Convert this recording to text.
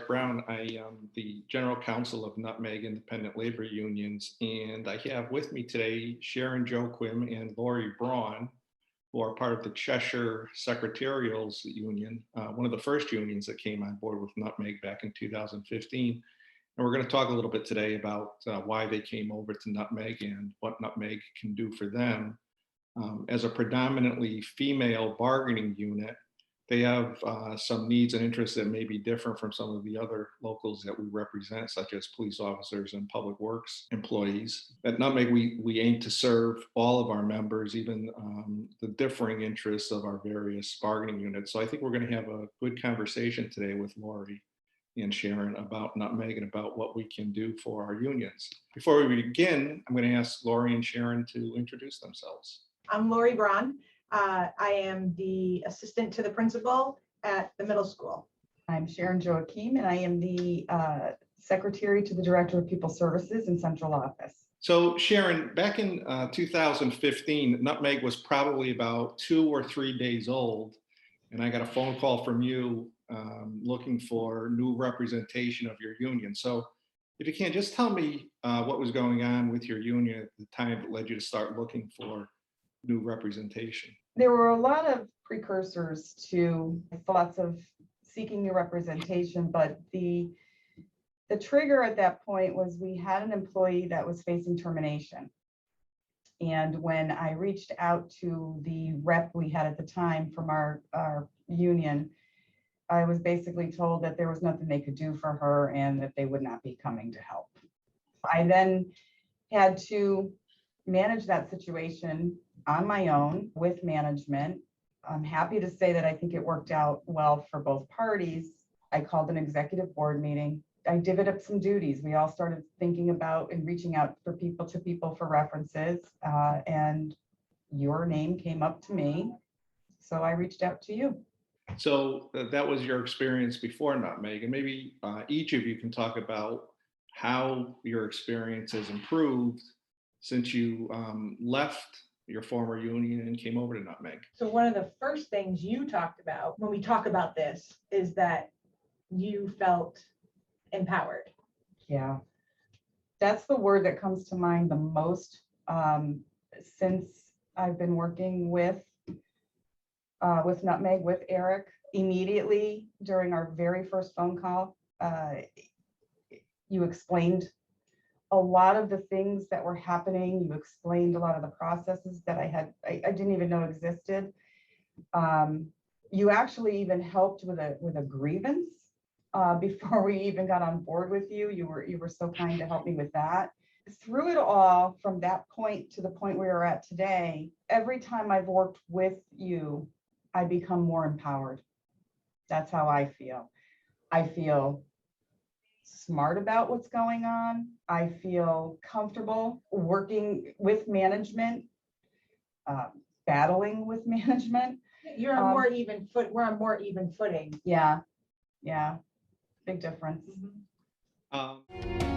Eric Brown. I am the General Counsel of Nutmeg Independent Labor Unions, and I have with me today Sharyn Joachim and Lori Braun, who are part of the Cheshire Secretarials Union, one of the first unions that came on board with Nutmeg back in 2015. And we're going to talk a little bit today about why they came over to Nutmeg and what Nutmeg can do for them. As a predominantly female bargaining unit, they have some needs and interests that may be different from some of the other locals that we represent, such as police officers and public works employees. At Nutmeg, we aim to serve all of our members, even the differing interests of our various bargaining units. So I think we're going to have a good conversation today with Lori and Sharyn about Nutmeg and about what we can do for our unions. Before we begin, I'm going to ask Lori and Sharyn to introduce themselves. I'm Lori Braun. I am the assistant to the principal at the middle school. I'm Sharyn Joachim, and I am the secretary to the Director of People Services in Central Office. So Sharyn, back in 2015, Nutmeg was probably about 2 or 3 days old, and I got a phone call from you looking for new representation of your union. So if you can, just tell me what was going on with your union at the time that led you to start looking for new representation. There were a lot of precursors to thoughts of seeking new representation, but the trigger at that point was we had an employee that was facing termination. And when I reached out to the rep we had at the time from our union, I was basically told that there was nothing they could do for her and that they would not be coming to help. I then had to manage that situation on my own with management. I'm happy to say that I think it worked out well for both parties. I called an executive board meeting. I divvied up some duties. We all started thinking about and reaching out for people for references, and your name came up to me. So I reached out to you. So that was your experience before Nutmeg, and maybe each of you can talk about how your experience has improved since you left your former union and came over to Nutmeg. So one of the first things you talked about when we talk about this is that you felt empowered. Yeah, that's the word that comes to mind the most since I've been working with Nutmeg, with Eric. Immediately during our very first phone call, you explained a lot of the things that were happening. You explained a lot of the processes that I didn't even know existed. You actually even helped with a grievance before we even got on board with you. You were so kind to help me with that. Through it all, from that point to the point where we're at today, every time I've worked with you, I become more empowered. That's how I feel. I feel smart about what's going on. I feel comfortable working with management, battling with management. You're on more even foot. We're on more even footing. Yeah, big difference. Mm-hmm.